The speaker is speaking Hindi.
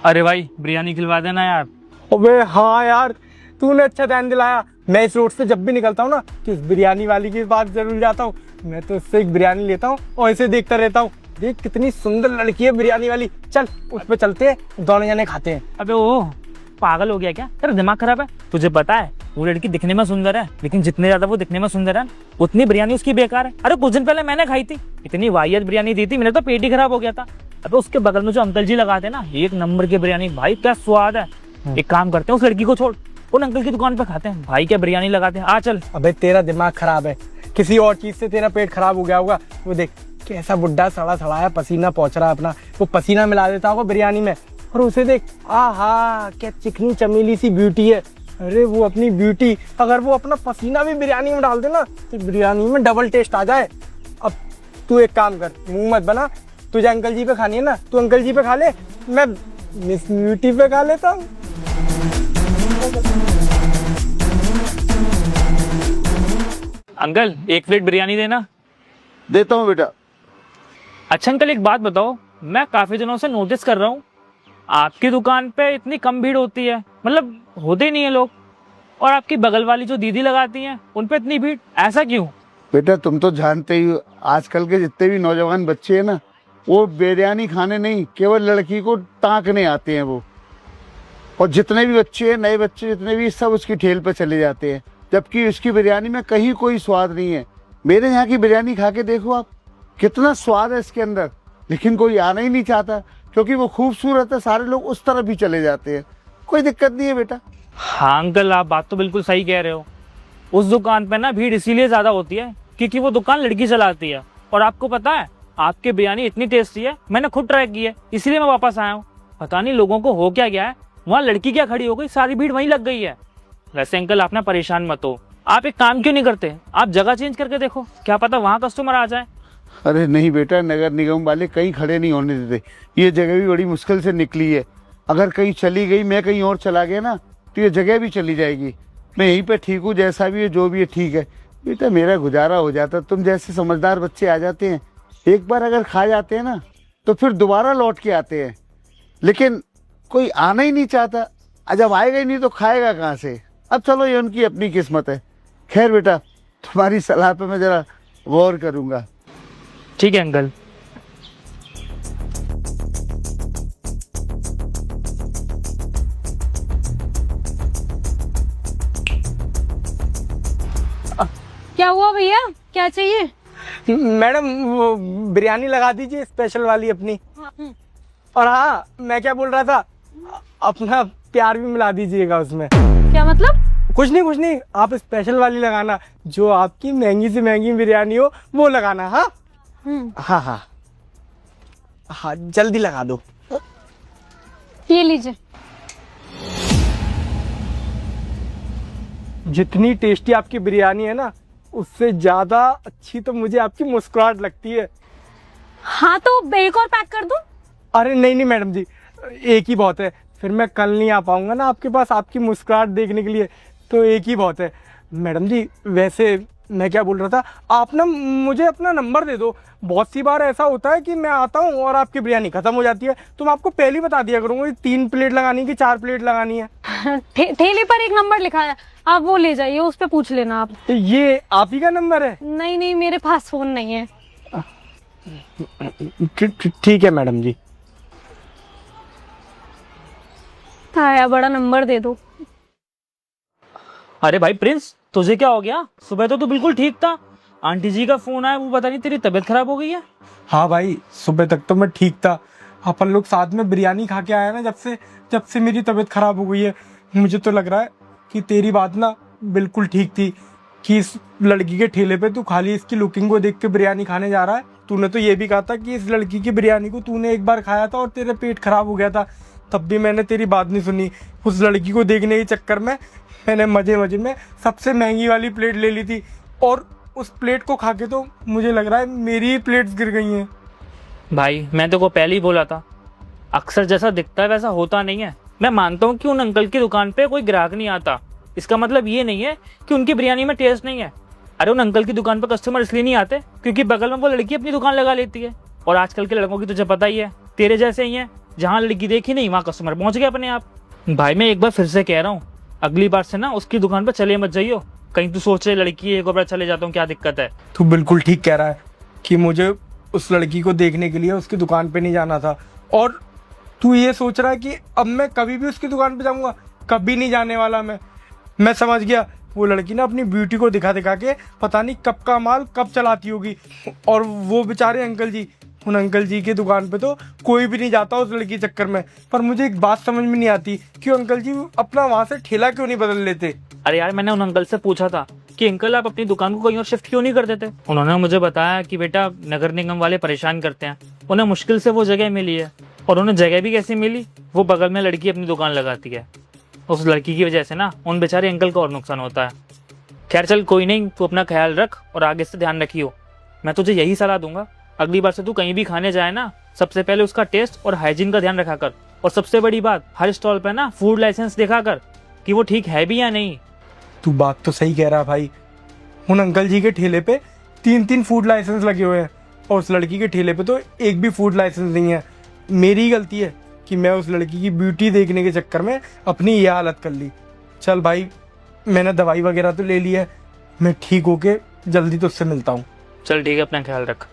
अरे भाई बिरयानी खिलवा देना यार। अबे हाँ यार, तूने अच्छा ध्यान दिलाया। मैं इस रोड से जब भी निकलता हूँ ना तो इस बिरयानी वाली की बात जरूर जाता हूँ। मैं तो इससे एक बिरयानी लेता हूँ और इसे देखता रहता हूँ। देख कितनी सुंदर लड़की है बिरयानी वाली। चल उस पे चलते हैं, दोनों जने खाते हैं। अबे ओ पागल हो गया क्या? तेरा दिमाग खराब है? तुझे पता है वो लड़की दिखने में सुंदर है, लेकिन जितने ज्यादा वो दिखने में सुंदर है उतनी बिरयानी उसकी बेकार है। अरे कुछ दिन पहले मैंने खाई थी, इतनी वाहियत बिरयानी दी थी, मेरा तो पेट ही खराब हो गया था। अबे उसके बगल में जो अंकल जी लगाते ना, एक नंबर की बिरयानी भाई, क्या स्वाद है। एक काम करते हैं, उस लड़की को छोड़, उन अंकल की दुकान पे खाते हैं भाई, क्या बिरयानी लगाते हैं। आ चल। अबे तेरा दिमाग खराब है, किसी और चीज से तेरा पेट खराब हो गया होगा। वो देख कैसा बुड्ढा सड़ा सड़ा है, पसीना पहुंच रहा है अपना, वो पसीना मिला देता होगा बिरयानी में। और उसे देख, आहा क्या चिकनी चमेली सी ब्यूटी है। अरे वो अपनी ब्यूटी, अगर वो अपना पसीना भी बिरयानी में डाल दे ना तो बिरयानी में डबल टेस्ट आ जाए। अब तू एक काम कर, मुंह मत बना। तुझे अंकल जी पे खानी है ना, तू अंकल जी पे खा ले, मैं मिस ब्यूटी पे खा लेता हूँ। अंकल एक प्लेट बिरयानी देना। देता हूँ बेटा। अच्छा अंकल एक बात बताओ, मैं काफी दिनों से नोटिस कर रहा हूँ आपकी दुकान पे इतनी कम भीड़ होती है, मतलब होते ही नहीं है लोग, और आपकी बगल वाली जो दीदी लगाती हैं उन पे इतनी भीड़, ऐसा क्यों? बेटा तुम तो जानते ही हो, आजकल के जितने भी नौजवान बच्चे हैं ना, वो बिरयानी खाने नहीं, केवल लड़की को ताकने आते हैं वो। और जितने भी बच्चे हैं, नए बच्चे जितने भी, सब उसकी ठेल पे चले जाते हैं, जबकि उसकी बिरयानी में कहीं कोई स्वाद नहीं है। मेरे यहाँ की बिरयानी खा के देखो आप, कितना स्वाद है इसके अंदर, लेकिन कोई आना ही नहीं चाहता क्योंकि वो खूबसूरत है। सारे लोग उस तरफ ही चले जाते हैं। कोई दिक्कत नहीं है बेटा। हाँ अंकल आप बात तो बिल्कुल सही कह रहे हो। उस दुकान पे ना भीड़ इसीलिए ज्यादा होती है क्योंकि वो दुकान लड़की चलाती है। और आपको पता है आपकी बिरयानी इतनी टेस्टी है, मैंने खुद ट्राई की है, इसीलिए मैं वापस आया हूँ। पता नहीं लोगों को हो क्या गया है, वहाँ लड़की क्या खड़ी हो गई, सारी भीड़ वहीं लग गई है। वैसे अंकल आप ना परेशान मत हो, आप एक काम क्यों नहीं करते, आप जगह चेंज करके देखो, क्या पता वहाँ कस्टमर आ जाए। अरे नहीं बेटा, नगर निगम वाले कहीं खड़े नहीं होने देते। ये जगह भी बड़ी मुश्किल से निकली है। अगर कहीं चली गई, मैं कहीं और चला गया ना, तो ये जगह भी चली जाएगी। मैं यहीं पे ठीक हूँ, जैसा भी है जो भी है ठीक है। बेटा मेरा गुजारा हो जाता, तुम जैसे समझदार बच्चे आ जाते हैं, एक बार अगर खा जाते हैं ना तो फिर दोबारा लौट के आते हैं। लेकिन कोई आना ही नहीं चाहता, जब आएगा ही नहीं तो खाएगा कहाँ से। अब चलो ये उनकी अपनी किस्मत है। खैर बेटा तुम्हारी सलाह पे मैं जरा गौर करूँगा। ठीक है अंकल। क्या हुआ भैया, क्या चाहिए? मैडम वो बिरयानी लगा दीजिए स्पेशल वाली अपनी। और हाँ मैं क्या बोल रहा था, अपना प्यार भी मिला दीजिएगा उसमें। क्या मतलब? कुछ नहीं, आप स्पेशल वाली लगाना, जो आपकी महंगी से महंगी बिरयानी हो वो लगाना। हाँ हाँ जल्दी लगा दो। ये लीजिए। जितनी टेस्टी आपकी बिरयानी है ना, उससे ज्यादा अच्छी तो मुझे आपकी मुस्कुराहट लगती है। हाँ तो एक और पैक कर दूं? अरे नहीं मैडम जी, एक ही बहुत है, फिर मैं कल नहीं आ पाऊंगा ना आपके पास आपकी मुस्कुराहट देखने के लिए, तो एक ही बहुत है। मैडम जी वैसे मैं क्या बोल रहा था, आप ना मुझे अपना नंबर दे दो। बहुत सी बार ऐसा होता है कि मैं आता हूँ और आपकी बिरयानी खत्म हो जाती है, तो मैं आपको पहले ही बता दिया करूँगा 3 प्लेट लगानी है कि 4 प्लेट लगानी है। ठेले पर एक नंबर लिखा है, आप वो ले जाइए, उस पे पूछ लेना आप। ये आप ही का नंबर है? नहीं मेरे पास फोन नहीं है। ठीक है मैडम जी। आया बड़ा नंबर दे दो। अरे भाई प्रिंस तुझे क्या हो गया? सुबह तो तू बिल्कुल ठीक था, आंटी जी का फोन आया, वो पता नहीं तेरी तबीयत खराब हो गई है। हाँ भाई सुबह तक तो मैं ठीक था, अपन लोग साथ में बिरयानी खा के आए ना, जब से मेरी तबीयत खराब हो गई है। मुझे तो लग रहा है कि तेरी बात ना बिल्कुल ठीक थी कि इस लड़की के ठेले पे तू खाली इसकी लुकिंग को देख के बिरयानी खाने जा रहा है। तूने तो ये भी कहा था कि इस लड़की की बिरयानी को तूने एक बार खाया था और तेरे पेट खराब हो गया था, तब भी मैंने तेरी बात नहीं सुनी। उस लड़की को देखने के चक्कर में मैंने मजे में सबसे महंगी वाली प्लेट ले ली थी, और उस प्लेट को खा के तो मुझे लग रहा है मेरी ही प्लेट्स गिर गई हैं। भाई मैं तो को पहले ही बोला था, अक्सर जैसा दिखता है वैसा होता नहीं है। मैं मानता हूँ कि उन अंकल की दुकान पे कोई ग्राहक नहीं आता, इसका मतलब ये नहीं है कि उनकी बिरयानी में टेस्ट नहीं है। अरे उन अंकल की दुकान पर कस्टमर इसलिए नहीं आते क्योंकि बगल में वो लड़की अपनी दुकान लगा लेती है। और आजकल के लड़कों की तुझे पता ही है, तेरे जैसे ही हैं, जहाँ लड़की देखी नहीं वहाँ कस्टमर पहुंच गए अपने आप। भाई मैं एक बार फिर से कह रहा हूँ, अगली बार से ना उसकी दुकान पर चले मत जाइयो। कहीं तू सोच रहे लड़की है, एक बार चले जाता हूँ, क्या दिक्कत है। तू बिल्कुल ठीक कह रहा है कि मुझे उस लड़की को देखने के लिए उसकी दुकान पे नहीं जाना था, और तू ये सोच रहा है कि अब मैं कभी भी उसकी दुकान पे जाऊंगा। कभी नहीं जाने वाला मैं समझ गया। वो लड़की ना अपनी ब्यूटी को दिखा दिखा के पता नहीं कब का माल कब चलाती होगी, और वो बेचारे अंकल जी, उन अंकल जी की दुकान पे तो कोई भी नहीं जाता उस लड़की के चक्कर में। पर मुझे एक बात समझ में नहीं आती कि अंकल जी अपना वहाँ से ठेला क्यों नहीं बदल लेते। अरे यार मैंने उन अंकल से पूछा था कि अंकल आप अपनी दुकान को कहीं और शिफ्ट क्यों नहीं कर देते। उन्होंने मुझे बताया कि बेटा नगर निगम वाले परेशान करते हैं, उन्हें मुश्किल से वो जगह मिली है। और उन्हें जगह भी कैसी मिली, वो बगल में लड़की अपनी दुकान लगाती है। उस लड़की की वजह से ना उन बेचारे अंकल को और नुकसान होता है। खैर चल कोई नहीं, तू अपना ख्याल रख और आगे से ध्यान रखियो। मैं तुझे यही सलाह दूंगा, अगली बार से तू कहीं भी खाने जाए ना, सबसे पहले उसका टेस्ट और हाइजीन का ध्यान रखा कर। और सबसे बड़ी बात, हर स्टॉल पे ना फूड लाइसेंस देखा कर कि वो ठीक है भी या नहीं। तू बात तो सही कह रहा है भाई। उन अंकल जी के ठेले पे 3-3 फूड लाइसेंस लगे हुए हैं, और उस लड़की के ठेले पे तो एक भी फूड लाइसेंस नहीं है। मेरी ही गलती है कि मैं उस लड़की की ब्यूटी देखने के चक्कर में अपनी ये हालत कर ली। चल भाई, मैंने दवाई वगैरह तो ले ली है, मैं ठीक होके जल्दी तुझसे मिलता हूँ। चल ठीक है, अपना ख्याल रख।